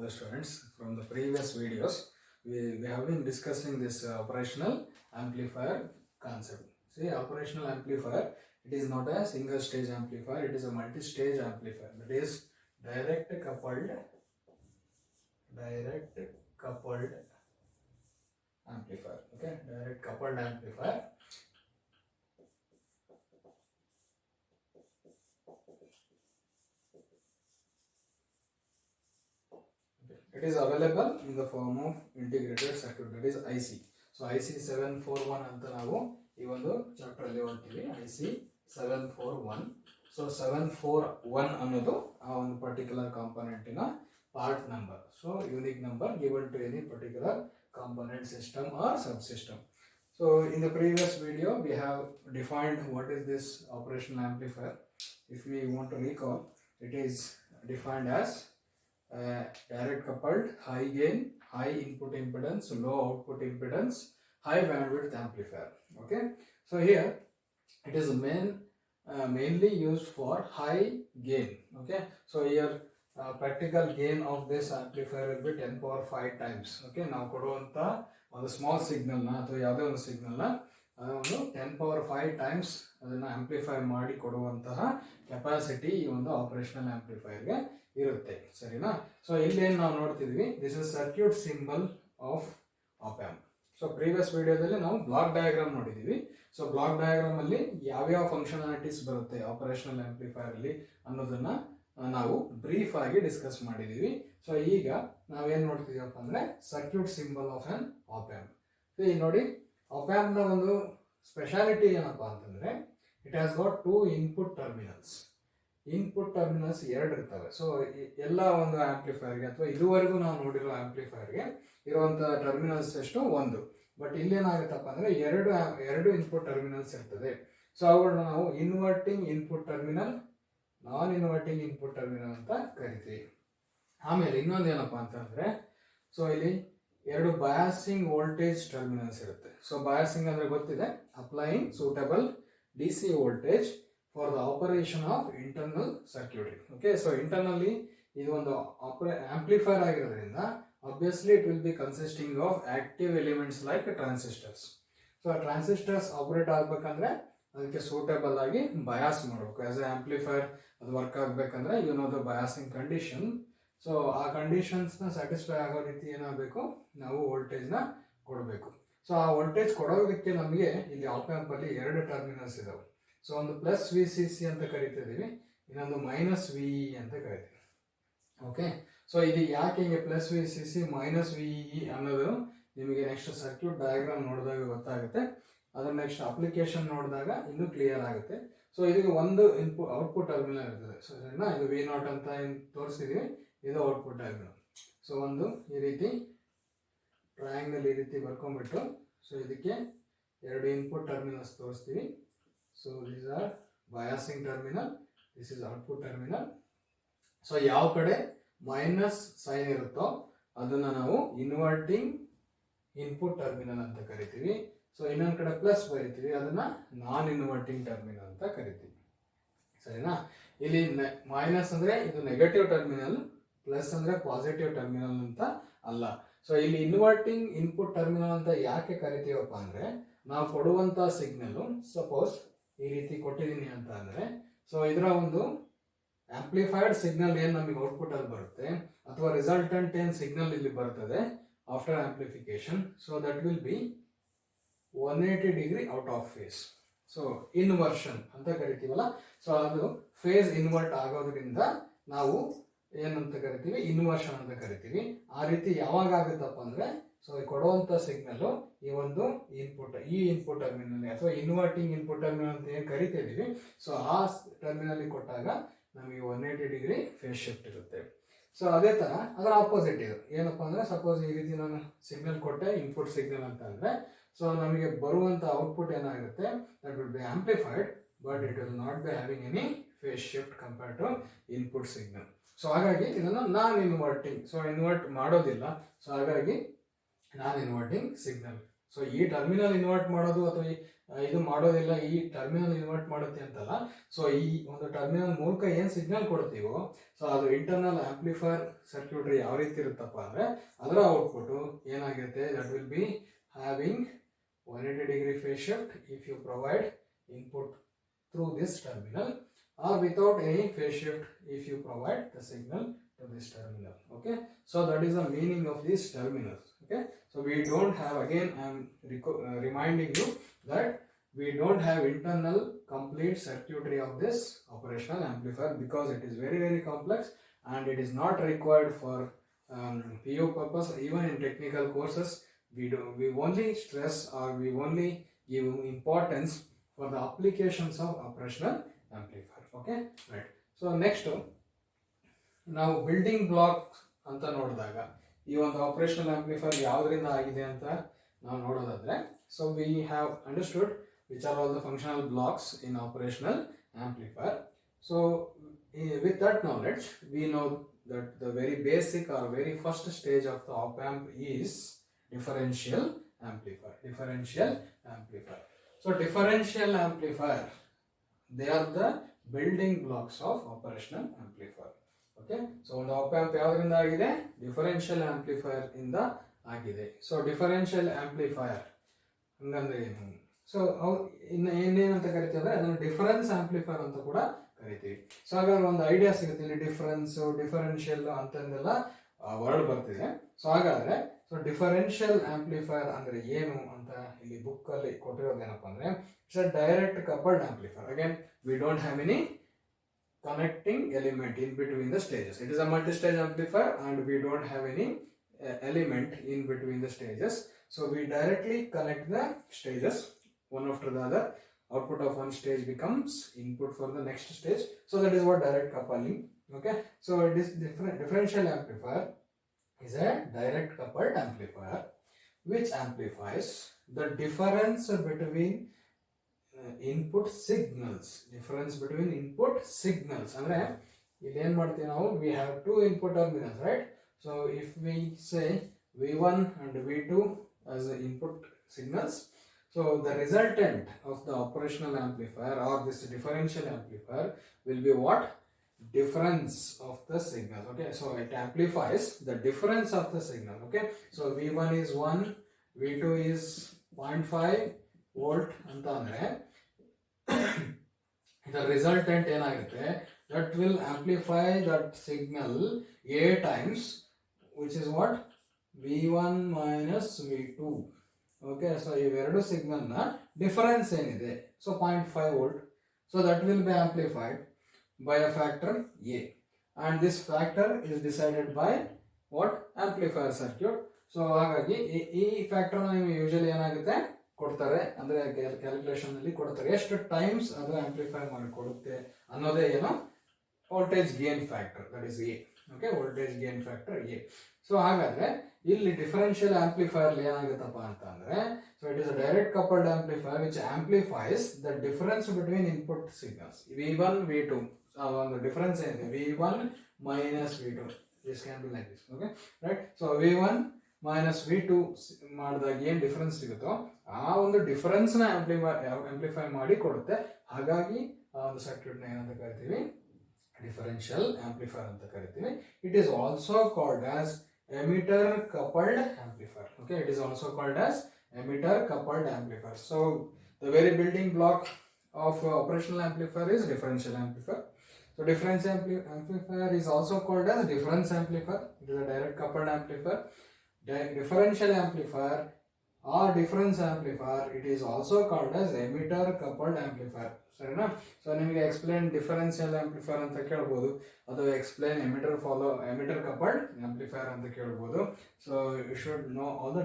Hello students, from the previous videos we have been discussing this operational amplifier concept. See, operational amplifier, it is not a single stage amplifier, it is a multi-stage amplifier, that is direct coupled amplifier. Okay, direct coupled amplifier. It is available in the form of integrated circuit, that is IC. So IC 741 ಅಂತ ನಾವು ಈ ಒಂದು chapter ಅಲ್ಲಿ ಓದ್ತೀವಿ. IC 741. So 741 ಅನ್ನೋದು ಆ ಒಂದು particular ಕಾಂಪೊನೆಂಟಿನ part number. So unique number given to any particular component system or subsystem. So in the previous video we have defined what is this operational amplifier. If we want to recall, it is defined as direct coupled, high gain, high input impedance, low output impedance, high bandwidth amplifier. Okay, so here it is mainly used for high gain. Okay, so here practical gain of this amplifier will be 10 power 5 times. Okay, ನಾವು ಕೊಡುವಂತ ಒಂದು small signal ನ ಅಥವಾ ಯಾವುದೇ ಒಂದು signal ನ ಒಂದು 10 power 5 times ಅದನ್ನ ಆಂಪ್ಲಿಫೈ ಮಾಡಿ ಕೊಡುವಂತಹ ಕೆಪಾಸಿಟಿ ಈ ಒಂದು ಆಪರೇಷನಲ್ ಆಂಪ್ಲಿಫೈರ್ ಗೆ ಇರುತ್ತೆ. ಸರಿನಾ? ಸೊ ಇಲ್ಲೇನು ನಾವು ನೋಡ್ತಿದ್ವಿ, this is circuit symbol of op amp. So previous ವಿಡಿಯೋದಲ್ಲಿ ನಾವು ಬ್ಲಾಕ್ ಡಯಾಗ್ರಾಮ್ ನೋಡಿದೀವಿ. ಸೊ ಬ್ಲಾಕ್ ಡಯಾಗ್ರಾಮ್ ಅಲ್ಲಿ ಯಾವ್ಯಾವ ಫಂಕ್ಷನಾಲಿಟೀಸ್ ಬರುತ್ತೆ ಆಪರೇಷನಲ್ ಆಂಪ್ಲಿಫೈರ್ ಅಲ್ಲಿ ಅನ್ನೋದನ್ನ ನಾವು ಬ್ರೀಫ್ ಆಗಿ ಡಿಸ್ಕಸ್ ಮಾಡಿದೀವಿ. ಸೊ ಈಗ ನಾವೇನ್ ನೋಡ್ತಿದೀವಪ್ಪ ಅಂದ್ರೆ circuit symbol of on op amp. ಈಗ ನೋಡಿ, ಆಪ್ ಆಂಪ್ ನ ಒಂದು ಸ್ಪೆಷಾಲಿಟಿ ಏನಪ್ಪಾ ಅಂತಂದ್ರೆ, it has got 2 input terminals. Input terminals ಎರಡು ಇರ್ತವೆ. ಸೊ ಎಲ್ಲ ಒಂದು ಆಂಪ್ಲಿಫೈರ್ಗೆ ಅಥವಾ ಇದುವರೆಗೂ ನಾವು ನೋಡಿರೋ ಆಂಪ್ಲಿಫೈರ್ಗೆ ಇರುವಂತಹ ಟರ್ಮಿನಲ್ಸ್ ಎಷ್ಟು? ಒಂದು. ಬಟ್ ಇಲ್ಲೇನಾಗುತ್ತಪ್ಪ ಅಂದ್ರೆ ಎರಡು ಇನ್ಪುಟ್ ಟರ್ಮಿನಲ್ಸ್ ಇರ್ತದೆ. ಸೊ ಅವುಗಳನ್ನ ನಾವು inverting input terminal, non inverting input terminal ಅಂತ ಕರಿತೀವಿ. ಆಮೇಲೆ ಇನ್ನೊಂದು ಏನಪ್ಪಾ ಅಂತಂದ್ರೆ, ಸೊ ಇಲ್ಲಿ ಎರಡು ಬಯಾಸಿಂಗ್ ವೋಲ್ಟೇಜ್ ಟರ್ಮಿನಲ್ಸ್ ಇರುತ್ತೆ. ಸೊ ಬಯಾಸಿಂಗ್ ಅಂದ್ರೆ ಗೊತ್ತಿದೆ, applying suitable DC voltage for the operation of internal circuitry. Okay, so internally ಇದು ಒಂದು ಆಂಪ್ಲಿಫೈರ್ ಆಗಿರೋದ್ರಿಂದ obviously it will be consisting of active elements like transistors. So transistors operate ಆಗ್ಬೇಕಂದ್ರೆ ಅದಕ್ಕೆ suitable ಆಗಿ bias ಮಾಡಬೇಕು. As a amplifier ಅದು work ಆಗ್ಬೇಕಂದ್ರೆ you know the biasing condition. So ಆ ಕಂಡೀಷನ್ಸ್ ನ ಸ್ಯಾಟಿಸ್ಫೈ ಆಗೋ ರೀತಿ ಏನಾಗಬೇಕು, ನಾವು ವೋಲ್ಟೇಜ್ ನ ಕೊಡಬೇಕು. ಸೊ ಆ ವೋಲ್ಟೇಜ್ ಕೊಡೋದಕ್ಕೆ ನಮಗೆ ಇಲ್ಲಿ ಆಪ್ ಆಂಪ್ ಅಲ್ಲಿ ಎರಡು ಟರ್ಮಿನಲ್ಸ್ ಇದಾವೆ. ಸೊ ಒಂದು ಪ್ಲಸ್ VCC ಅಂತ ಕರಿತಿದೀವಿ, ಇನ್ನೊಂದು ಮೈನಸ್ VE ಅಂತ ಕರಿತೀವಿ. ಓಕೆ, ಸೊ ಇದು ಯಾಕೆ ಹಿಂಗೆ ಪ್ಲಸ್ VCC ಮೈನಸ್ VE ಅನ್ನೋದು ನಿಮಗೆ ನೆಕ್ಸ್ಟ್ ಸರ್ಕ್ಯೂಟ್ ಡಯಾಗ್ರಾಮ್ ನೋಡಿದಾಗ ಗೊತ್ತಾಗುತ್ತೆ. ಅದರ ನೆಕ್ಸ್ಟ್ ಅಪ್ಲಿಕೇಶನ್ ನೋಡಿದಾಗ ಇನ್ನೂ ಕ್ಲಿಯರ್ ಆಗುತ್ತೆ. ಸೊ ಇದಕ್ಕೆ ಒಂದು ಔಟ್ಪುಟ್ ಟರ್ಮಿನಲ್ ಇರ್ತದೆ. ಸೊ ಇದನ್ನ ಇದು V0 ಅಂತ ತೋರಿಸಿದೀವಿ, ಇದು ಔಟ್ಪುಟ್ ಟರ್ಮಿನಲ್. ಸೊ ಒಂದು ಈ ರೀತಿ ಟ್ರಯಾಂಗಲ್ ಈ ರೀತಿ ಬರ್ಕೊಂಡ್ಬಿಟ್ಟು, ಸೊ ಇದಕ್ಕೆ ಎರಡು ಇನ್ಪುಟ್ ಟರ್ಮಿನಲ್ಸ್ ತೋರಿಸ್ತೀವಿ. So these are biasing terminal, this is output terminal. So ಯಾವ ಕಡೆ ಮೈನಸ್ ಸೈನ್ ಇರುತ್ತೋ ಅದನ್ನ ನಾವು ಇನ್ವರ್ಟಿಂಗ್ ಇನ್ಪುಟ್ ಟರ್ಮಿನಲ್ ಅಂತ ಕರಿತೀವಿ. ಸೊ ಇನ್ನೊಂದು ಕಡೆ ಪ್ಲಸ್ ಬರೀತೀವಿ, ಅದನ್ನ ನಾನ್ ಇನ್ವರ್ಟಿಂಗ್ ಟರ್ಮಿನಲ್ ಅಂತ ಕರಿತೀವಿ. ಸರಿನಾ? ಇಲ್ಲಿ ಮೈನಸ್ ಅಂದ್ರೆ ಇದು ನೆಗೆಟಿವ್ ಟರ್ಮಿನಲ್, ಪ್ಲಸ್ ಅಂದ್ರೆ ಪಾಸಿಟಿವ್ ಟರ್ಮಿನಲ್ ಅಂತ ಅಲ್ಲ. ಸೊ ಇಲ್ಲಿ ಇನ್ವರ್ಟಿಂಗ್ ಇನ್ಪುಟ್ ಟರ್ಮಿನಲ್ ಅಂತ ಯಾಕೆ ಕರಿತೀವಪ್ಪ ಅಂದ್ರೆ, ನಾವು ಕೊಡುವಂತ ಸಿಗ್ನಲ್ ಸಪೋಸ್ ಈ ರೀತಿ ಕೊಟ್ಟಿದ್ದೀನಿ ಅಂತ ಅಂದ್ರೆ, ಸೊ ಇದರ ಒಂದು ಆಂಪ್ಲಿಫೈಡ್ ಸಿಗ್ನಲ್ ಏನ್ ನಮಗೆ ಔಟ್ಪುಟ್ ಅಲ್ಲಿ ಬರುತ್ತೆ ಅಥವಾ ರಿಸಲ್ಟೆಂಟ್ ಏನ್ ಸಿಗ್ನಲ್ ಇಲ್ಲಿ ಬರ್ತದೆ after amplification, so that will be 180 degree out of phase. So inversion ಅಂತ ಕರಿತೀವಲ್ಲ, ಸೊ ಅದು ಫೇಸ್ ಇನ್ವರ್ಟ್ ಆಗೋದ್ರಿಂದ ನಾವು ಏನಂತ ಕರಿತೀವಿ, ಇನ್ವರ್ಷನ್ ಅಂತ ಕರಿತೀವಿ. ಆ ರೀತಿ ಯಾವಾಗ ಆಗುತ್ತಪ್ಪ ಅಂದ್ರೆ, ಸೊ ಕೊಡುವಂತ ಸಿಗ್ನಲ್ ಈ ಒಂದು ಇನ್ಪುಟ್, ಈ ಇನ್ಪುಟ್ ಟರ್ಮಿನಲ್ ಅಥವಾ ಇನ್ವರ್ಟಿಂಗ್ ಇನ್ಪುಟ್ ಟರ್ಮಿನಲ್ ಅಂತ ಏನು ಕರಿತಿದೀವಿ, ಸೊ ಆ ಟರ್ಮಿನಲ್ ಕೊಟ್ಟಾಗ ನಮಗೆ 180 ಡಿಗ್ರಿ ಫೇಸ್ ಶಿಫ್ಟ್ ಇರುತ್ತೆ. ಸೊ ಅದೇ ತರ ಅದರ ಆಪೋಸಿಟ್ ಇದು ಏನಪ್ಪಾ ಅಂದ್ರೆ, ಸಪೋಸ್ ಈ ರೀತಿ ನಾನು ಸಿಗ್ನಲ್ ಕೊಟ್ಟೆ, ಇನ್ಪುಟ್ ಸಿಗ್ನಲ್ ಅಂತ ಅಂದ್ರೆ, ಸೊ ನಮಗೆ ಬರುವಂತ ಔಟ್ಪುಟ್ ಏನಾಗುತ್ತೆ, that will be amplified but it will not be having any phase shift compared to input signal. So ಹಾಗಾಗಿ ಇದನ್ನು ನಾನ್ ಇನ್ವರ್ಟಿಂಗ್, ಸೊ ಇನ್ವರ್ಟ್ ಮಾಡೋದಿಲ್ಲ, ಸೊ ಹಾಗಾಗಿ ನಾನ್ ಇನ್ವರ್ಟಿಂಗ್ ಸಿಗ್ನಲ್. ಸೊ ಈ ಟರ್ಮಿನಲ್ ಇನ್ವರ್ಟ್ ಮಾಡೋದು ಅಥವಾ ಈ ಇದು ಮಾಡೋದಿಲ್ಲ, ಈ ಟರ್ಮಿನಲ್ ಇನ್ವರ್ಟ್ ಮಾಡುತ್ತೆ ಅಂತಲ್ಲ. ಸೊ ಈ ಒಂದು ಟರ್ಮಿನಲ್ ಮೂಲಕ ಏನು ಸಿಗ್ನಲ್ ಕೊಡ್ತೀವೋ, ಸೊ ಅದು ಇಂಟರ್ನಲ್ ಆಂಪ್ಲಿಫೈರ್ ಸರ್ಕ್ಯೂಟ್ರಿ ಯಾವ ರೀತಿ ಇರುತ್ತಪ್ಪ ಅಂದರೆ ಅದರ ಔಟ್ಪುಟ್ ಏನಾಗಿರುತ್ತೆ, that will be having 180 degree phase shift if you provide input through this terminal, or without any phase shift if you provide the signal to this terminal. Okay, so that is the meaning of these terminals. Okay, so we don't have, again I am reminding you that we don't have internal complete circuitry of this operational amplifier, because it is very very complex and it is not required for PO purpose. Even in technical courses we only stress, or we only give importance for the applications of operational amplifier. Okay, right. So next ನಾವು building block ಅಂತ ನೋಡಿದಾಗ ಈ ಒಂದು operational amplifier ಯಾವುದರಿಂದ ಆಗಿದೆ ಅಂತ ನಾವು ನೋಡೋದಾದ್ರೆ, so we have understood which are all the functional blocks in operational amplifier. So with that knowledge we know that the very basic or very first stage of the op amp is differential amplifier. So differential amplifier, they are the building blocks of operational amplifier. Okay, so ಒಂದು op amp ಯಾವುದರಿಂದ ಆಗಿದೆ, differential amplifier ಇಂದ ಆಗಿದೆ. So differential amplifier ಹಂಗಂದ್ರೆ ಏನು, so ಇನ್ನು ಏನೇನಂತ ಕರಿತೀವಿ ಅಂದ್ರೆ ಅದನ್ನು ಡಿಫರೆನ್ಸ್ ಆಂಪ್ಲಿಫೈರ್ ಅಂತ ಕೂಡ ಕರಿತೀವಿ. ಸೊ ಹಾಗಾದ್ರೆ ಒಂದು ಐಡಿಯಾ ಸಿಗುತ್ತೆ, ಇಲ್ಲಿ ಡಿಫರೆನ್ಸ್ ಡಿಫರೆನ್ಷಿಯಲ್ ಅಂತಂದೆಲ್ಲ ವರ್ಡ್ ಬರ್ತಿದೆ. ಸೊ ಹಾಗಾದ್ರೆ ಸೊ ಡಿಫರೆನ್ಷಿಯಲ್ ಆಂಪ್ಲಿಫೈರ್ ಅಂದ್ರೆ ಏನು ಅಂತ ಇಲ್ಲಿ ಬುಕ್ ಅಲ್ಲಿ ಕೊಟ್ಟಿರೋದೇನಪ್ಪ ಅಂದ್ರೆ, it's a direct coupled amplifier. Again we don't have any connecting element in between the stages. It is a multi-stage amplifier and we don't have any element in between the stages. So we directly connect the stages one after the other. Output of one stage becomes input for the next stage. So that is what direct coupling. Okay, so it is differential amplifier is a direct coupled amplifier which amplifies the difference between input signals. Difference between input signals ಅಂದ್ರೆ ಇಲ್ಲಿ ಏನು ಮಾಡ್ತೀವಿ ನಾವು, we have two input terminals, right? So if we say V1 and V2 as the input signals, so the resultant of the operational amplifier or this differential amplifier will be what? Difference of the signal. Okay, so it amplifies the difference of the signal. Okay, so V1 is 1, V2 is 0.5 volt ಅಂತ ಅಂದ್ರೆ the resultant ಏನಾಗುತ್ತೆ, that will amplify that signal a times, which is what, V1 minus V2. Okay, so ಇವೆರಡು signal ನ difference ಏನಿದೆ, so 0.5 volt, so that will be amplified by a factor a, and this factor is decided by what, amplifier circuit. So ಹಾಗಾಗಿ ಈ factor ನಿಮಗೆ usually ಏನಾಗುತ್ತೆ ಕೊಡ್ತಾರೆ ಅಂದ್ರೆ calculation ಅಲ್ಲಿ ಕೊಡ್ತಾರೆ, ಎಷ್ಟು ಟೈಮ್ಸ್ ಅದು ಆಂಪ್ಲಿಫೈ ಮಾಡಿ ಕೊಡುತ್ತೆ ಅನ್ನೋದೇ ಏನು, voltage gain factor, that is A. Okay, voltage gain factor A. So ಹಾಗಾದ್ರೆ ಇಲ್ಲಿ ಡಿಫರೆನ್ಷಿಯಲ್ ಆಂಪ್ಲಿಫೈರ್ ಏನಾಗುತ್ತಪ್ಪ ಅಂತ ಅಂದ್ರೆ, so it is a direct coupled amplifier which amplifies the difference between input signals V1 V2. ಒಂದು ಡಿಫರೆನ್ಸ್ ಏನಿದೆ V1 minus V2, this can be like this. Okay, right. So V1 minus V2 ಮಾಡಿದಾಗ ಏನು difference ಸಿಗುತ್ತೋ ಆ ಒಂದು difference ನ amplify ಮಾಡಿ ಕೊಡುತ್ತೆ. ಹಾಗಾಗಿ ಆ ಒಂದು ಸರ್ಕ್ಯೂಟ್ ನ ಏನಂತ ಕರಿತೀವಿ, ಡಿಫರೆನ್ಷಿಯಲ್ ಆಂಪ್ಲಿಫೈರ್ ಅಂತ ಕರಿತೀವಿ. It is also called as emitter coupled amplifier. Okay, it is also called as emitter coupled amplifier. So the very building block of operational amplifier is differential amplifier. So differential amplifier is also called as difference amplifier. It is a direct coupled amplifier. Differential amplifier or difference amplifier, it is also called as emitter coupled amplifier. ಸರಿನಾ? So ನಿಮಗೆ explain differential amplifier ಅಂತ ಕೇಳ್ಬೋದು, ಅದು explain emitter coupled amplifier ಅಂತ ಕೇಳ್ಬೋದು. So you should know all the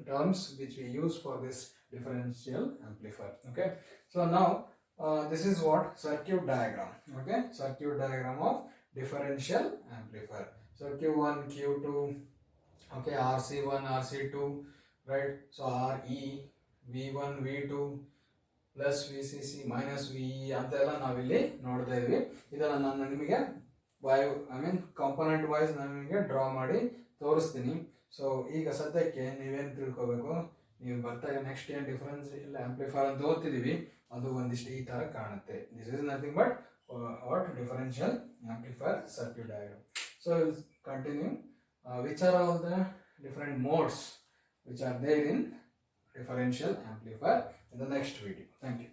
terms which we use for this differential amplifier. Okay, so now this is what circuit diagram. Okay, circuit diagram of differential amplifier. So Q1 Q2, okay, RC1 RC2, right? So RE V1 V2 plus VCC minus VE ಅಂತೆಲ್ಲ ನಾವಿಲ್ಲಿ ನೋಡ್ತಾ ಇದ್ವಿ. ಇದನ್ನ ನಾನು ನಿಮಗೆ component wise ನಾನು ನಿಮಗೆ draw ಮಾಡಿ ತೋರಿಸ್ತೀನಿ. ಸೊ ಈಗ ಸದ್ಯಕ್ಕೆ ನೀವೇನು ತಿಳ್ಕೋಬೇಕು, ನೀವು ಬರ್ತಾರೆ ನೆಕ್ಸ್ಟ್ ಏನು ಡಿಫರೆನ್ಷಿಯಲ್ ಆಂಪ್ಲಿಫೈರ್ ಅಂತ ಓದ್ತಿದೀವಿ ಅದು ಒಂದಿಷ್ಟು ಈ ತರ ಕಾಣುತ್ತೆ. This is nothing but what differential amplifier circuit diagram. So continue which are all the different modes which are there in differential amplifier in the next video. Thank you.